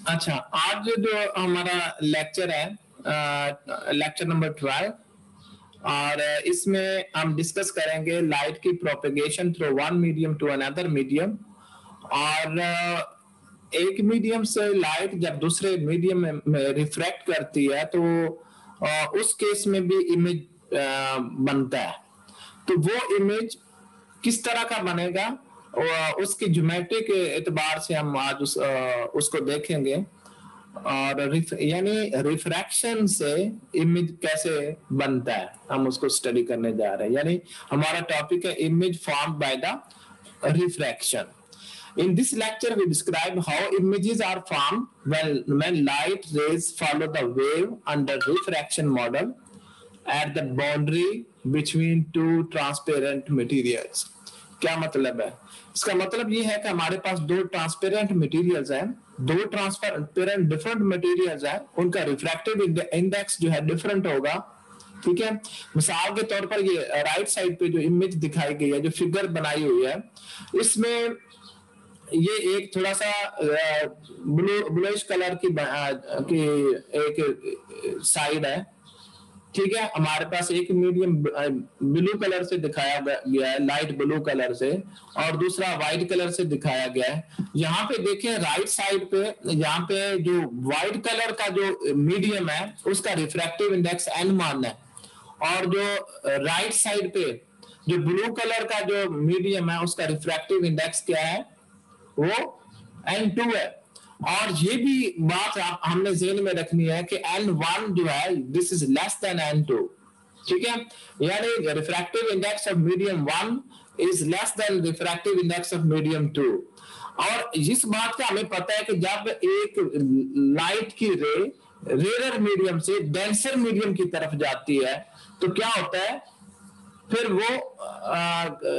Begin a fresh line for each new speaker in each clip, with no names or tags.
अच्छा, आज जो हमारा लेक्चर है, लेक्चर नंबर 12, और इसमें हम डिस्कस करेंगे लाइट की propagation through one medium to another medium. और एक मीडियम से लाइट जब दूसरे मीडियम में रिफ्रैक्ट करती है तो उस केस में भी इमेज बनता है। तो वो इमेज किस तरह का बनेगा और उसकी ज्योमेट्रिक एतबार से हम आज उसको देखेंगे। और यानी रिफ्रैक्शन से इमेज कैसे बनता है हम उसको स्टडी करने जा रहे हैं। यानी हमारा टॉपिक है image formed by the refraction. In this lecture, we describe how images are formed when light rays follow the wave under refraction model at the boundary between two transparent materials। क्या मतलब है? इसका मतलब ये है कि हमारे पास दो ट्रांसपेरेंट मटेरियल्स हैं, दो ट्रांसपेरेंट डिफरेंट मटेरियल्स हैं, उनका रिफ्रैक्टिव इंडेक्स जो है डिफरेंट होगा। ठीक है, मिसाल के तौर पर ये राइट साइड पे जो इमेज दिखाई गई है, जो फिगर बनाई हुई है, इसमें ये एक थोड़ा सा ब्लूइश कलर की एक साइड है। ठीक है, हमारे पास एक मीडियम ब्लू कलर से दिखाया गया है, लाइट ब्लू कलर से, और दूसरा व्हाइट कलर से दिखाया गया है। यहाँ पे देखें राइट साइड पे, यहाँ पे जो व्हाइट कलर का जो मीडियम है उसका रिफ्रैक्टिव इंडेक्स n1 है, और जो राइट साइड पे जो ब्लू कलर का जो मीडियम है उसका रिफ्रैक्टिव इंडेक्स क्या है, वो n2 है। और ये भी बात हमने ज़हन में रखनी है कि n1 जो है this is less than n2। ठीक है, यानी refractive index of medium 1 is less than refractive index of medium 2। और इस बात का हमें पता है कि जब एक लाइट की रे रेयर मीडियम से डेंसर मीडियम की तरफ जाती है तो क्या होता है, फिर वो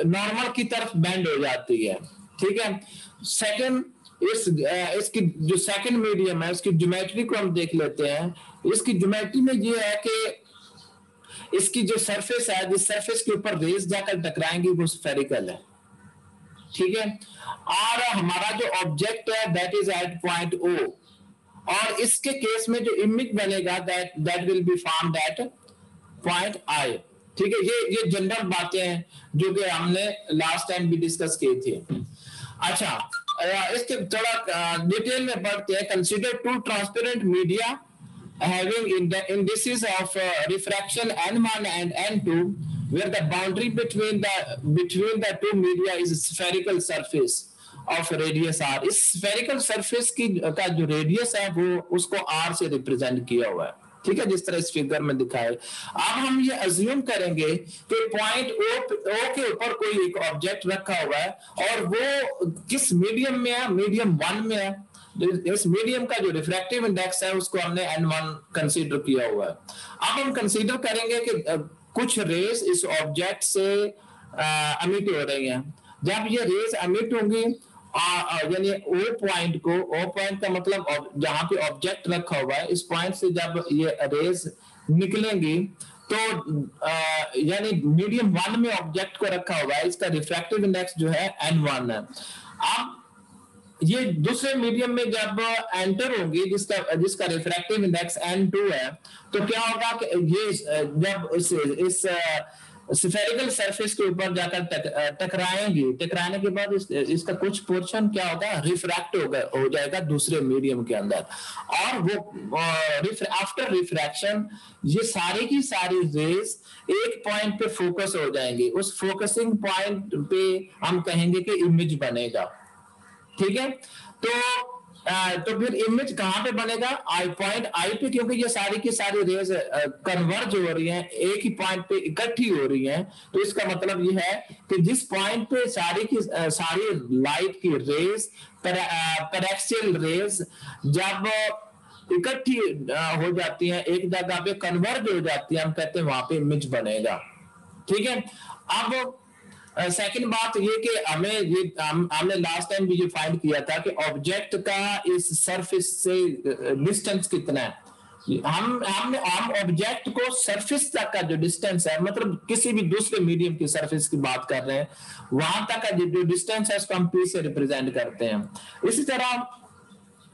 नॉर्मल की तरफ बेंड हो जाती है। ठीक है, सेकंड इसकी जो सेकंड मीडियम है उसकी ज्योमेट्री को हम देख लेते हैं। इसकी ज्योमेट्री में ये है कि इसकी जो सरफेस है, जिस सरफेस के ऊपर रेज जाकर टकराएंगी वो स्फेरिकल है। ठीक है, और हमारा जो ऑब्जेक्ट है that is at point O, और इसके केस में जो इमेज बनेगा that will be formed at point I. ठीक है, ये जनरल बातें हैं जो कि हमने लास्ट टाइम भी डिस्कस की थी। अच्छा, इसके थोड़ा डिटेल में पढ़ते हैं। Consider two transparent media having indices of refraction n1 and n2 where the boundary between the two media is spherical surface of radius r। इस spherical surface का जो रेडियस है वो उसको r से रिप्रेजेंट किया हुआ है। ठीक है, जिस तरह इस फिगर में दिखाए। अब हम ये अज्यूम करेंगे कि पॉइंट ओ के ऊपर कोई एक ऑब्जेक्ट रखा हुआ है और वो किस मीडियम में है, मीडियम 1 में है। इस मीडियम का जो रिफ्रैक्टिव इंडेक्स है उसको हमने n1 कंसीडर किया हुआ है। अब हम कंसीडर करेंगे कि कुछ रेस इस ऑब्जेक्ट से एमिट हो रही हैं। जब ये रेस एमिट होंगी यानी ओ पॉइंट का मतलब जहां पे ऑब्जेक्ट रखा हुआ है, इस पॉइंट से जब ये रेज निकलेंगी तो यानी मीडियम 1 में ऑब्जेक्ट को रखा हुआ है, इसका रिफ्रैक्टिव इंडेक्स जो है n1 है। अब ये दूसरे मीडियम में जब एंटर होंगी जिसका रिफ्रैक्टिव इंडेक्स n2 है, तो क्या होगा कि ये जब इस स्फेरिकल सरफेस के ऊपर जाकर टकराएंगी, टकराने के बाद इसका कुछ पोर्शन क्या होगा, रिफ्रैक्ट हो जाएगा दूसरे मीडियम के अंदर, और वो आफ्टर रिफ्रैक्शन ये सारी की सारी रेज एक पॉइंट पे फोकस हो जाएंगी। उस फोकसिंग पॉइंट पे हम कहेंगे कि इमेज बनेगा। ठीक है, तो फिर इमेज कहां पे बनेगा, पॉइंट आई पे, क्योंकि ये सारी की सारी रेज कन्वर्ज हो रही हैं, एक ही पॉइंट पे इकट्ठी हो रही हैं। तो इसका मतलब ये है कि जिस पॉइंट पे सारी की सारी लाइट की रेज पैरेक्सियल रेज जब इकट्ठी हो जाती हैं, एक जगह पे कन्वर्ज हो जाती है, हम कहते हैं वहां पे इमेज बनेगा। ठीक है, अब सेकंड बात ये कि हमने लास्ट टाइम भी ये फाइंड किया था कि ऑब्जेक्ट का इस सरफेस से डिस्टेंस कितना है। हम ऑब्जेक्ट को सरफेस तक का जो डिस्टेंस है, मतलब किसी भी दूसरे मीडियम की सरफेस की बात कर रहे हैं, वहां तक का जो डिस्टेंस है उसको हम पी से रिप्रेजेंट करते हैं। इसी तरह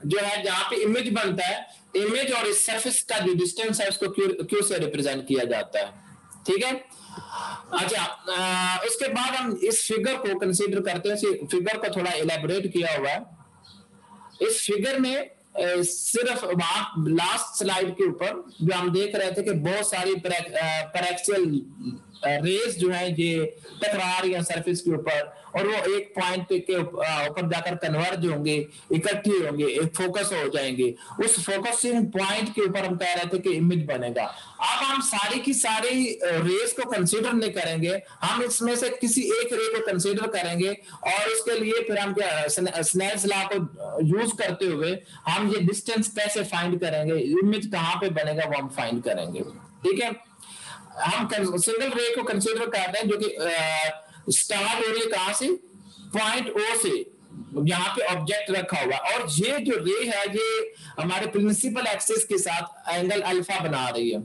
जो है जहां पे इमेज बनता है, इमेज और इस सरफेस का जो डिस्टेंस है उसको क्यू से रिप्रेजेंट किया जाता है। ठीक है। अच्छा, उसके बाद हम इस फिगर को कंसीडर करते हैं। फिगर को थोड़ा इलेबोरेट किया हुआ है। इस फिगर में सिर्फ लास्ट स्लाइड के ऊपर जो हम देख रहे थे कि बहुत सारी पैरेक्सियल रेस जो है ये टकरा रही है सरफेस के ऊपर, और वो एक पॉइंट के ऊपर जाकर कन्वर्ज होंगे, इकट्ठी होंगे, एक फोकस हो जाएंगे। उस फोकसिंग पॉइंट के ऊपर हम कह रहे थे कि इमेज बनेगा। अब हम सारी की सारी रेस को कंसीडर नहीं करेंगे, हम इसमें से किसी एक रे को कंसीडर करेंगे, और उसके लिए फिर हम क्या स्नेल्स लॉ को यूज करते हुए हम ये डिस्टेंस कैसे फाइंड करेंगे, इमेज कहां पे बनेगा वो हम फाइंड करेंगे। ठीक है। हम सिंगल रे को कंसीडर कर रहे हैं जो कि स्टार्ट हो रही है कहां से, पॉइंट ओ से, यहाँ पे ऑब्जेक्ट रखा हुआ, और ये जो रे है ये हमारे प्रिंसिपल एक्सिस के साथ एंगल अल्फा बना रही है।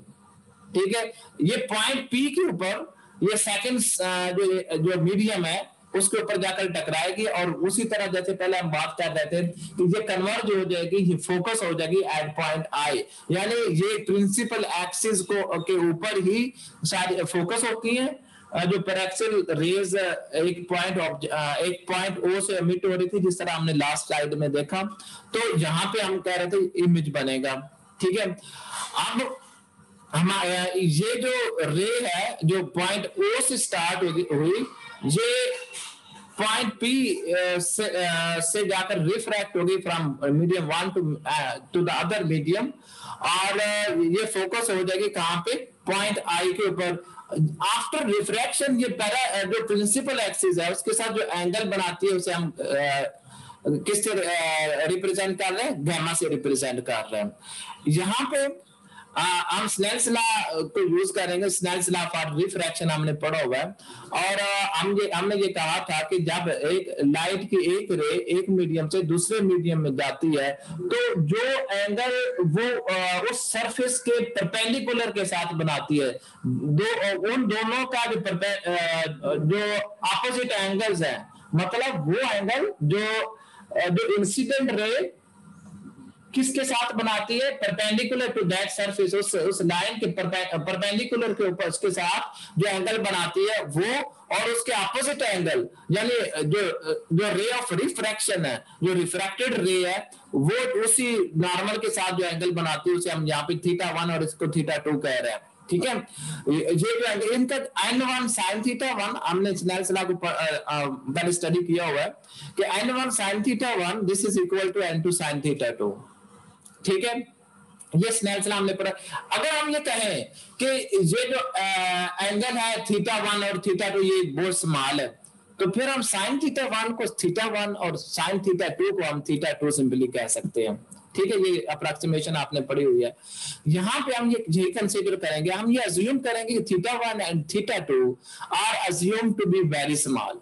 ठीक है। ये पॉइंट पी के ऊपर ये सेकंड जो मीडियम है उसके ऊपर जाकर टकराएगी, और उसी तरह जैसे पहले हम बात कर रहे थे कि ये कन्वर्ज हो जाएगी, ये फोकस हो जाएगी एट पॉइंट आई, यानी ये प्रिंसिपल एक्सिस को के ऊपर ही सारी फोकस होती है। जो पैरेक्सियल रेज एक पॉइंट ओ से एमिट हो रही थी, जिस तरह हमने लास्ट स्लाइड में देखा, तो यहाँ पे हम कह रहे थे इमेज बनेगा। ठीक है। अब ये जो रे है जो पॉइंट ओ से स्टार्ट हुई, ये पॉइंट पी से जाकर रिफ्रैक्ट होगी from medium one two the other medium, और ये फोकस हो जाएगी कहां पे, पॉइंट आई के ऊपर। आफ्टर रिफ्रैक्शन ये जो प्रिंसिपल एक्सिस है उसके साथ जो एंगल बनाती है उसे हम किससे रिप्रेजेंट कर रहे हैं, गैमा से रिप्रेजेंट कर रहे हैं। यहाँ पे हम स्नेल्स लॉ को यूज करेंगे। स्नेल्स लॉ फॉर रिफ्रैक्शन हमने पढ़ा हुआ है, और हमने ये कहा था कि जब एक लाइट की एक रे एक मीडियम से दूसरे मीडियम में जाती है तो जो एंगल वो उस सरफेस के परपेंडिकुलर के साथ बनाती है, उन दोनों का जो ऑपोजिट एंगल्स है, मतलब वो एंगल जो इंसिडेंट रे किसके साथ बनाती है, परपेंडिकुलर टू दैट सरफेस, उस लाइन के परपेंडिकुलर के ऊपर उसके साथ जो एंगल बनाती है वो, और उसके अपोजिट एंगल यानी जो रे ऑफ रिफ्रैक्शन है, जो रिफ्रैक्टेड रे है, वो उसी नॉर्मल के साथ जो एंगल बनाती है उसे हम यहाँ पे θ1 और इसको θ2 कह रहे हैं। ठीक है। ये जो इनका n1 sin θ1 हमने स्नेल्स लॉ को पहले स्टडी किया हुआ है कि n1 sin θ1 this is equal to n2 sin θ2। ठीक है। ये स्नेल्स लॉ हमने पढ़ा। अगर हम ये कहें कि ये जो एंगल है θ1 और θ2 ये बहुत स्मॉल है, तो फिर हम sin θ1 को θ1 और sin θ2 को हम θ2 सिंपली कह सकते हैं। ठीक है। ये अप्रोक्सीमेशन आपने पढ़ी हुई है। यहाँ पे हम ये कंसीडर करेंगे, हम ये अज्यूम करेंगे कि θ1 and θ2 are assume to be very small.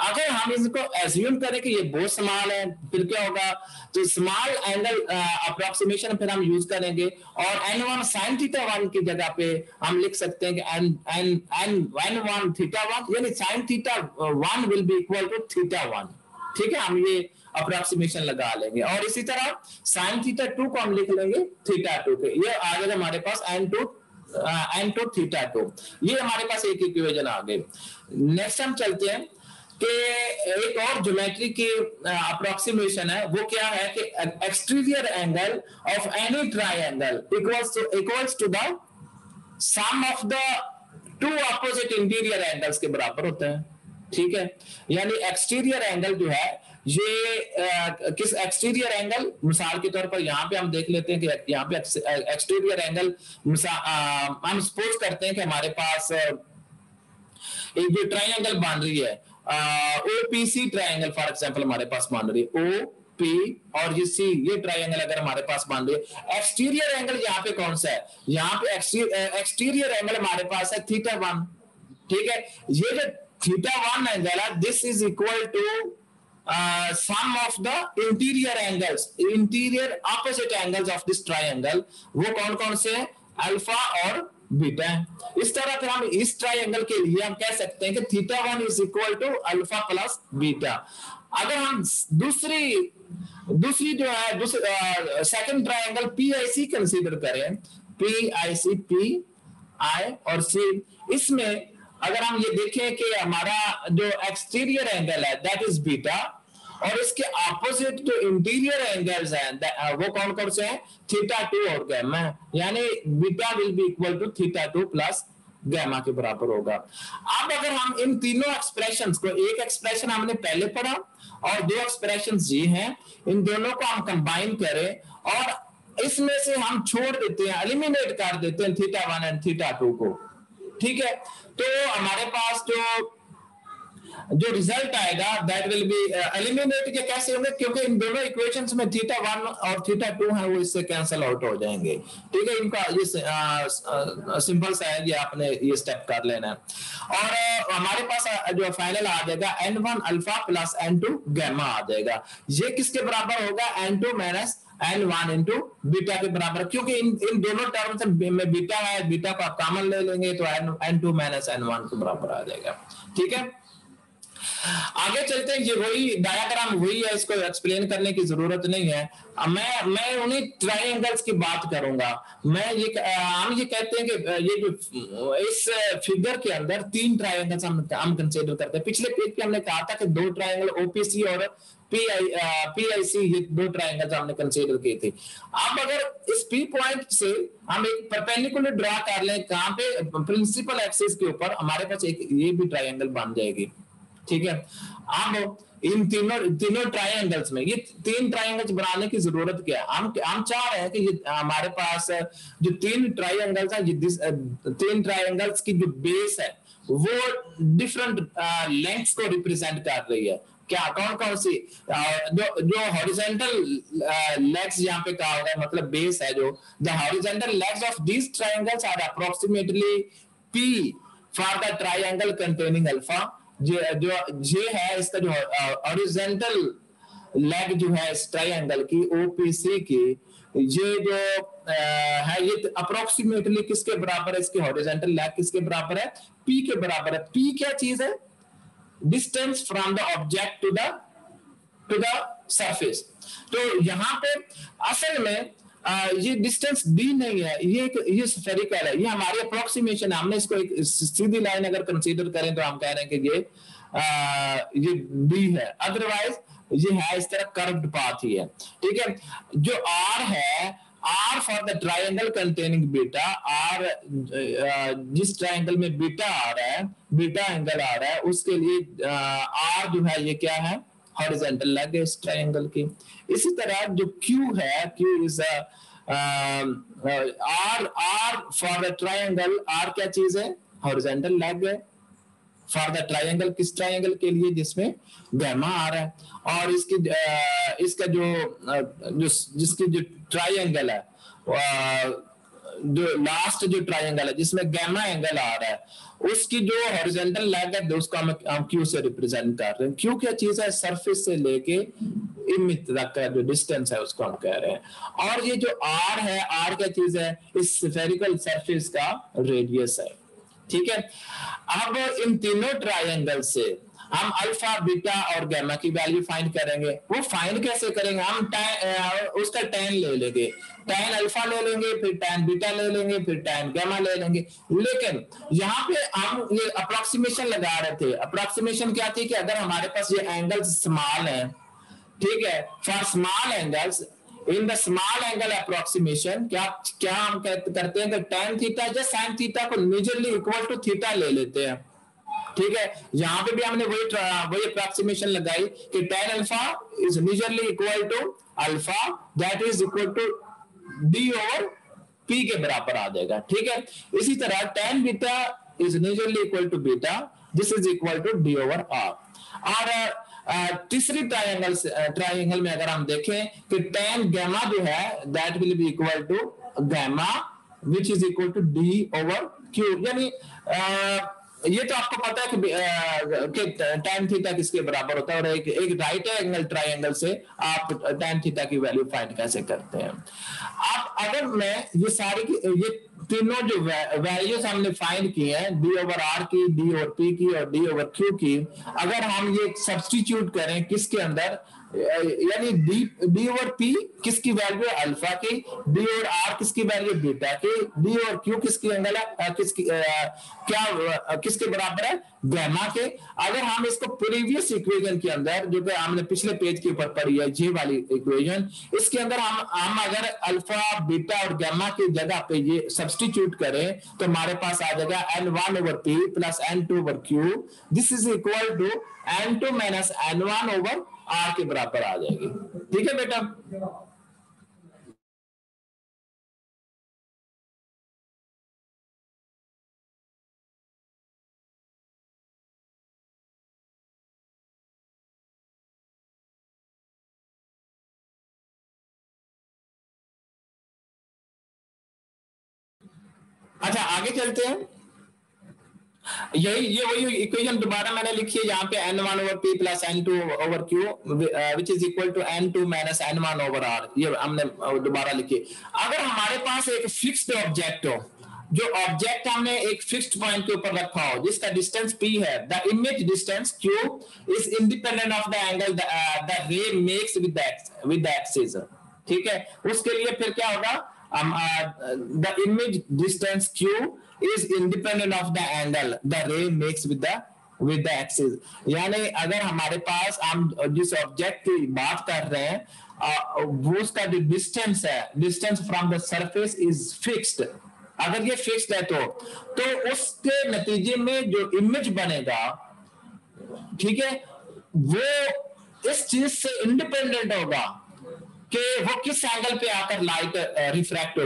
अगर हम इसको एज्यूम करें कि ये बहुत स्मॉल है, फिर क्या होगा, तो स्मॉल एंगल अप्रोक्सीमेशन फिर हम यूज करेंगे, और n1 sin θ1 की जगह पे हम लिख सकते हैं कि n1 θ1 यानी sin θ1 will be equal to θ1। ठीक है। हम ये अप्रोक्सीमेशन लगा लेंगे, और इसी तरह sin θ2 को हम लिख लेंगे θ2 के। ये आ गया हमारे पास n2 θ2। ये हमारे पास एक इक्वेशन आ गई। नेक्स्ट हम चलते हैं कि एक और ज्योमेट्री की अप्रोक्सीमेशन है, वो क्या है कि exterior angle of any triangle equals to the sum of the two opposite interior angles के बराबर होता है। ठीक है। यानी एक्सटीरियर एंगल जो है ये किस एक्सटीरियर एंगल, मिसाल के तौर पर यहाँ पे हम देख लेते हैं कि यहाँ पे एक्सटीरियर एंगल हम सपोज करते हैं कि हमारे पास एक जो ट्रायंगल बन रही है ओपीसी ट्रायंगल फॉर एग्जांपल हमारे पास बन रही है ओ पी और ये सी, ये ट्रायंगल अगर हमारे पास बन रही है, एक्सटीरियर एंगल यहाँ पे कौन सा है, यहाँ पे एक्सटीरियर एंगल हमारे पास है θ1। ठीक है। ये जो θ1 एंगल है this is equal to sum of the interior angles, interior opposite angles of this triangle, वो कौन कौन से हैं, अल्फा और बीटा है। इस तरह फिर हम इस ट्रायंगल के लिए हम कह सकते हैं कि θ1 is equal to alpha plus beta. अगर हम दूसरी जो है सेकंड ट्रायंगल PIC कंसीडर करें, PIC, P, I और C, इसमें अगर हम ये देखें कि हमारा जो एक्सटीरियर एंगल है दैट इज बीटा, और इसके ऑपोजिट जो इंटीरियर एंगल्स हैं वो कौन कौन से हैं, θ2 और गैमा, यानी beta will be equal to θ2 plus gamma के बराबर होगा। अब अगर हम इन तीनों एक्सप्रेशंस को, एक एक्सप्रेशन हमने पहले पढ़ा और दो एक्सप्रेशंस ये हैं, इन दोनों को हम कंबाइन करें और इसमें से हम छोड़ देते हैं, एलिमिनेट कर देते हैं θ1 एंड θ2 को, ठीक है, तो हमारे पास जो रिजल्ट आएगा दैट विल बी एलिमिनेट के कैसे होंगे, क्योंकि इन दोनों इक्वेशंस में θ1 और θ2 है वो इससे कैंसिल आउट हो जाएंगे, ठीक है। इनका ये सिंपल सा है, ये आपने ये स्टेप कर लेना है। और हमारे पास जो फाइनल आ जाएगा N1 alpha plus N2 gamma आ जाएगा। ये किसके बराबर होगा, N2 minus N1 into beta के बराबर, क्योंकि इन दोनों टर्म्स में बीटा है, बीटा को आप कॉमन ले लेंगे तो N2 माइनस N1 के बराबर आ जाएगा, ठीक है। आगे चलते हैं, ये वही डायग्राम वही है, इसको एक्सप्लेन करने की जरूरत नहीं है। मैं उन्हीं ट्रायंगल्स की बात करूंगा। हम ये कहते हैं कि ये जो इस फिगर के अंदर तीन ट्रायंगल्स हम कंसीडर करते हैं। पिछले पेज पे हमने कहा था कि दो ट्रायंगल OPC और PIC, ये दो ट्रायंगल्स हमने कंसीडर किए थे। अब अगर इस P पॉइंट से हम एक परपेंडिकुलर ड्रा कर लें, कहां पे, प्रिंसिपल एक्सिस के ऊपर, हमारे पास एक ये भी ट्रायंगल बन जाएगी, ठीक है। अब इन तीनों ट्रायंगल्स में, ये तीन ट्रायंगल्स बनाने की जरूरत क्या है, हम चाह रहे हैं कि ये हमारे पास जो तीन ट्रायंगल्स है, तीन ट्रायंगल्स की जो बेस है वो डिफरेंट लेंथ्स को रिप्रेजेंट कर रही है। क्या, कौन कौन सी, जो हॉरिजॉन्टल लेग्स यहाँ पे कहा होगा, मतलब बेस है, जो the horizontal legs of this triangles are approximately P for the triangle containing alpha. जो है इसका जो हॉरिजॉन्टल लेग जो है इस ट्रायंगल की OPC की, ये जो है ये अप्रोक्सीमेटली किसके बराबर है, इसके हॉरिजॉन्टल लेग किसके बराबर है, P के बराबर है। P क्या चीज है, distance from the object to the surface. तो यहाँ पे असल में ये डिस्टेंस D नहीं है, ये स्फेरिकल है, ये हमारी अप्रोक्सीमेशन है। हमने इसको एक सीधी लाइन अगर कंसीडर करें तो हम कह रहे हैं कि ये D है, अदरवाइज ये है इस तरह कर्व्ड पाथ ही है, ठीक है। जो R है, R for the triangle containing beta, R जिस ट्रायंगल में बीटा आ रहा है, बीटा एंगल आ रहा है, उसके लिए R जो है ये क्या है, हॉरिजॉन्टल लेग है इस ट्रायंगल की। इसी तरह जो Q है, Q is R for the triangle, R क्या चीज है, हॉरिजॉन्टल लेग है फॉर द ट्रायंगल, किस ट्रायंगल के लिए, जिसमें गैमा आ रहा है। और इसका जिसकी जो ट्रायंगल है, जो लास्ट जो ट्रायंगल है जिसमें गैमा एंगल आ रहा है, उसकी जो हॉरिजॉन्टल लेग है उसको हम Q से रिप्रेजेंट कर रहे हैं। Q क्या चीज है, सरफेस से लेके इमेज तक का जो डिस्टेंस है उसको हम कह रहे हैं। और ये जो R है, R क्या चीज है, इस स्फेरिकल सरफेस का रेडियस है, ठीक है। अब इन तीनों ट्रायंगल से हम अल्फा, बीटा और गैमा की वैल्यू फाइंड करेंगे। वो फाइंड कैसे करेंगे, हम उसका tan ले लेंगे, tan अल्फा ले लेंगे, फिर tan बीटा ले लेंगे, फिर tan गैमा ले लेंगे। लेकिन यहाँ पे हम ये अप्रोक्सीमेशन लगा रहे थे। अप्रोक्सीमेशन क्या थी कि अगर हमारे पास ये एंगल्स स्मॉल है, ठीक है, for small angles in the small angle approximation क्या हम करते हैं कि tan थीटा या sin थीटा को मेजरली इक्वल टू थीटा ले लेते हैं, ठीक है। यहां पे भी हमने वही अप्रोक्सीमेशन लगाई कि tan alpha is majorly equal to alpha, that is equal to D over P के बराबर आ जाएगा, ठीक है। इसी तरह tan beta is majorly equal to beta, this is equal to D over R। और तीसरी ट्रायंगल में अगर हम देखें कि tan गैमा जो है that will be equal to gamma which is equal to D over Q। यानी ये तो आपको पता है कि tan थीटा किसके बराबर होता है, और एक राइट एंगल ट्रायंगल से आप tan थीटा की वैल्यू फाइंड कैसे करते हैं। अगर मैं ये सारी ये तीनों जो वैल्यूज हमने फाइंड की हैं, डी ओवर आर की, डी ओवर पी की और डी ओवर क्यू की, अगर हम ये सब्स्टिट्यूट करें किसके अंदर, यानी डी ओवर पी किसकी वैल्यू है अल्फा की, डी ओवर आर किसकी वैल्यू बीटा की, डी ओवर क्यू किसकी एंगल है किसकी क्या किसके बराबर है गैमा के। अगर हम इसको प्रीवियस इक्वेशन के अंदर जो कि हमने पिछले पेज के ऊपर पढ़ी है ये वाली इक्वेशन, इसके अंदर हम अगर अल्फा बीटा और गैमा की जगह पे ये सब्स्टिट्यूट करें तो हमारे पास आ जाएगा n1 over p plus n2 over q, this is equal to n2 minus n1 over r के बराबर आ जाएगी। ठीक है बेटा। अच्छा आगे चलते हैं। ये वही इक्वेशन दोबारा मैंने लिखी है यहाँ पे n1 over p plus n2 over q which is equal to n2 minus n1 over r, ये हमने दोबारा लिखी। अगर हमारे पास एक फिक्स्ड ऑब्जेक्ट हो, जो ऑब्जेक्ट हमने एक फिक्स्ड पॉइंट के ऊपर रखा हो जिसका डिस्टेंस p है, the image distance q is independent of the angle the रे मेक्स विद द एक्सिस। ठीक है, उसके लिए फिर क्या होगा, the image distance q is independent of the angle the ray makes with the axis। यानी अगर हमारे पास हम जिस ऑब्जेक्ट की बात कर रहे हैं वो उसका जो डिस्टेंस है, distance from the surface is fixed, अगर ये फिक्स्ड है तो उसके नतीजे में जो इमेज बनेगा, ठीक है, वो इस चीज से इंडिपेंडेंट होगा कि वो किस एंगल पे आकर लाइट रिफ्रैक्ट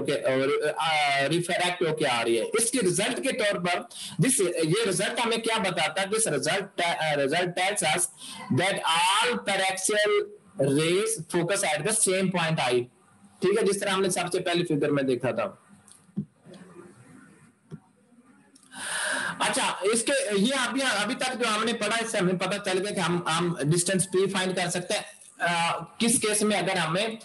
होके आ रही है। इसके रिजल्ट के तौर पर ये रिजल्ट हमें क्या बताता है, this result tells us that all paraxial rays focus at the same point I. ठीक है, जिस तरह हमने सबसे पहले फिगर में देखा था। अच्छा, इसके ये अभी तक जो हमने पढ़ा इससे हमें पता चल गया कि हम डिस्टेंस p फाइंड कर सकते हैं किस केस में, अगर हमें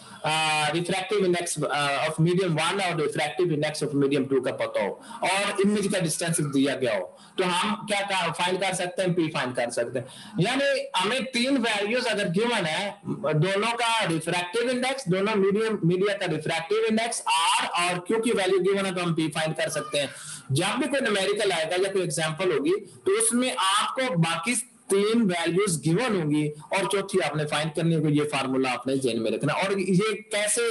रिफ्रैक्टिव इंडेक्स ऑफ मीडियम 1 और रिफ्रैक्टिव इंडेक्स ऑफ मीडियम 2 का पता हो और इमेज का डिस्टेंस दिया गया हो, तो हम क्या फाइंड कर सकते हैं, p फाइंड कर सकते हैं। यानी हमें तीन वैल्यूज अगर गिवन है, दोनों का रिफ्रैक्टिव इंडेक्स, दोनों मीडिया का रिफ्रैक्टिव इंडेक्स r और q की वैल्यू गिवन है तो हम p फाइंड कर सकते हैं। जब भी कोई न्यूमेरिकल आएगा या कोई एग्जांपल होगी तो उसमें आपको बाकी तीन वैल्यूज गिवन होंगी और चौथी आपने फाइंड करनी होगी। ये फार्मूला आपने जेन में रखना, और ये कैसे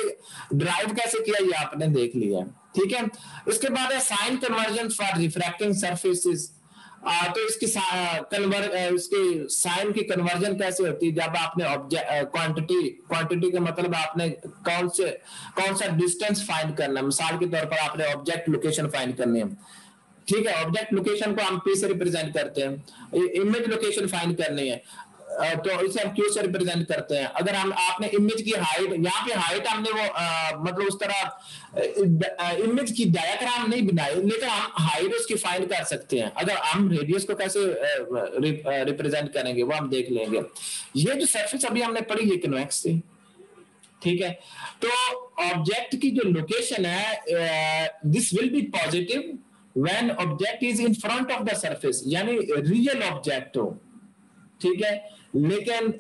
ड्राइव कैसे किया ये आपने देख लिया। ठीक है, इसके बाद है sign convention for refracting surfaces. तो इसकी साइन की कन्वर्जन कैसे होती है, जब आपने क्वांटिटी का मतलब आपने कौन सा डिस्टेंस फाइंड करना है। मिसाल के तौर पर आपने ऑब्जेक्ट लोकेशन फाइंड करनी है, ठीक है, ऑब्जेक्ट लोकेशन को हम p से रिप्रेजेंट करते हैं, इमेज लोकेशन फाइंड करनी है तो इसे हम q से रिप्रेजेंट करते हैं। अगर आपने इमेज की हाइट, यहाँ पे हाइट हमने वो मतलब उस तरह इमेज की डायग्राम नहीं बनाई, लेकिन हम हाइट उसकी फाइंड कर सकते हैं। अगर हम रेडियस को कैसे रिप्रेजेंट करेंगे वो हम देख लेंगे। ये जो सरफेस अभी हमने पढ़ी ये कन्वेक्स थी, ठीक है। तो ऑब्जेक्ट की जो लोकेशन है, this will be positive when object is in front of the surface, यानी रियल ऑब्जेक्ट हो, ठीक है। लेकिन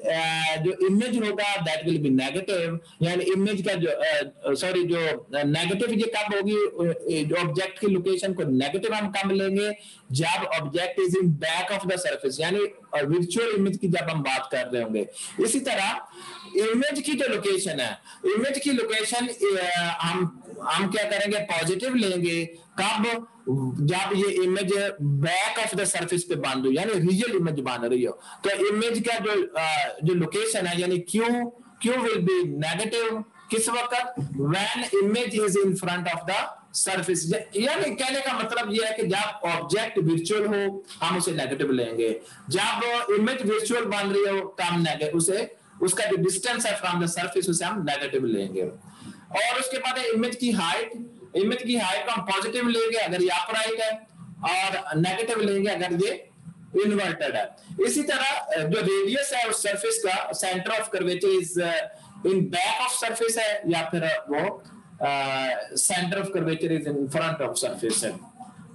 जो इमेज होगा दैट विल बी नेगेटिव, यानी इमेज का जो नेगेटिव ये कब होगी, जो ऑब्जेक्ट की लोकेशन को नेगेटिव हम कब लेंगे, जब object is in back of the surface, यानी वर्चुअल इमेज की जब हम बात कर रहे होंगे। इसी तरह इमेज की जो लोकेशन है, इमेज की लोकेशन हम क्या करेंगे, पॉजिटिव लेंगे कब, जब ये image back of the surface पे बांध हो, यानी रियल इमेज बन रही हो। तो इमेज का जो लोकेशन है यानी Q विल बी नेगेटिव किस वक्त, when image is in front of the surface. यानी कहने का मतलब ये है कि जब ऑब्जेक्ट वर्चुअल हो हम उसे नेगेटिव लेंगे, जब इमेज वर्चुअल बन रही हो तो हम उसका जो डिस्टेंस है फ्रॉम द सरफेस उसे हम नेगेटिव लेंगे। और उसके बाद इमेज की हाइट को हम पॉजिटिव लेंगे अगर ये अपराइट है, और नेगेटिव लेंगे अगर ये इन्वर्टेड है। इसी तरह जो रेडियस है उस सरफेस का, centre of curvature is in back of surface है या फिर वो centre of curvature is in front of surface है।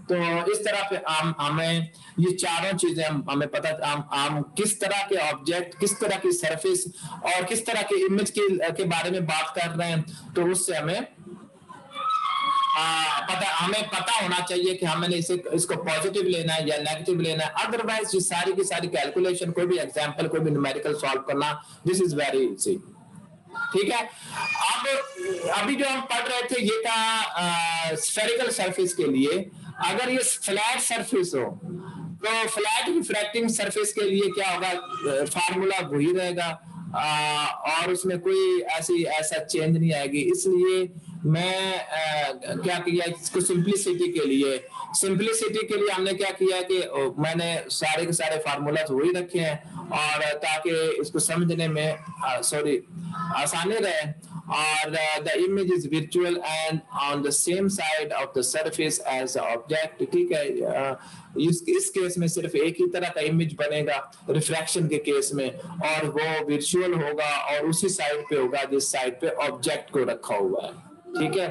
तो इस तरह पे हमें ये चारों चीजें हमें पता हम किस तरह के ऑब्जेक्ट, किस तरह की सरफेस और किस तरह के इमेज के बारे में बात कर रहे हैं, तो उससे हमें हमें पता होना चाहिए कि हमें इसको पॉजिटिव लेना है या नेगेटिव लेना है। अदरवाइज ये सारी की सारी कैलकुलेशन, कोई भी एग्जांपल, कोई भी न्यूमेरिकल सॉल्व करना, दिस इज वेरी इजी। ठीक है। अब अभी जो हम पढ़ रहे थे ये था स्फेरिकल सरफेस के लिए। अगर ये फ्लैट सरफेस हो तो फ्लैट रिफ्रैक्टिंग सरफेस के लिए क्या होगा, फार्मूला वही रहेगा और उसमें कोई ऐसा चेंज नहीं आएगी। इसलिए मैं क्या किया, इसको सिंप्लिसिटी के लिए हमने क्या किया कि मैंने सारे के सारे फार्मूलाज वही रखे हैं और ताकि इसको समझने में आसानी रहे। और द इमेज इज विजुअल and on the same side of the surface as object. ठीक है। इस केस में सिर्फ एक ही तरह का इमेज बनेगा रिफ्रैक्शन के केस में, और वो विजुअल होगा और उसी साइड पे होगा जिस साइड पे ऑब्जेक्ट को रखा हुआ है। ठीक है।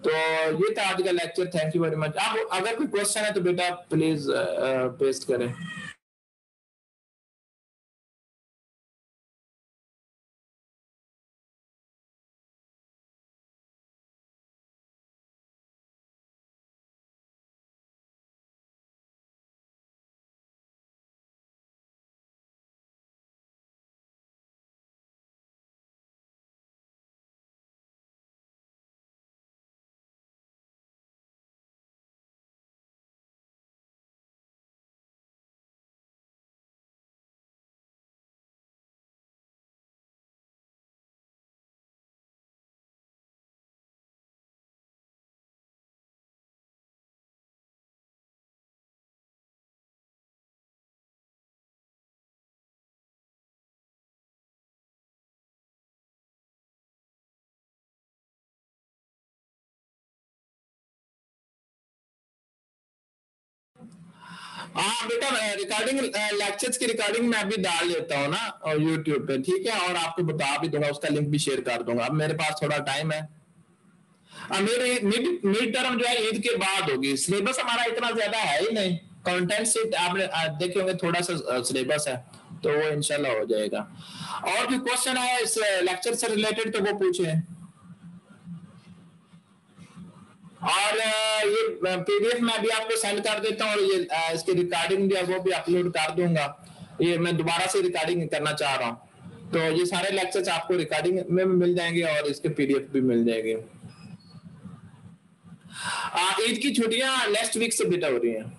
तो ये था आज का lecture. Thank you very much. आप अगर कोई क्वेश्चन है तो बेटा प्लीज पेस्ट करें। हाँ बेटा, रिकॉर्डिंग लेक्चर्स की रिकॉर्डिंग मैं अभी डाल देता हूँ ना यूट्यूब पे। ठीक है। और आपको बता भी दूंगा, उसका लिंक भी शेयर कर दूंगा। अब मेरे पास थोड़ा टाइम है। मेरे मिड टर्म जो है ईद के बाद होगी। सिलेबस हमारा इतना ज्यादा है ही नहीं। कंटेंट से आपने देखे होंगे, थोड़ा सा सिलेबस है, तो वो इंशाल्लाह हो जाएगा। और भी क्वेश्चन है इस लेक्चर से रिलेटेड तो वो पूछे। और ये पीडीएफ मैं अभी आपको सेंड कर देता हूँ, और ये इसकी रिकॉर्डिंग भी है वो भी अपलोड कर दूंगा। ये मैं दोबारा से रिकॉर्डिंग करना चाह रहा हूँ, तो ये सारे लेक्चर्स आपको रिकॉर्डिंग में भी मिल जाएंगे और इसके पीडीएफ भी मिल जाएंगे। ईद की छुट्टियां नेक्स्ट वीक से बेटा हो रही हैं।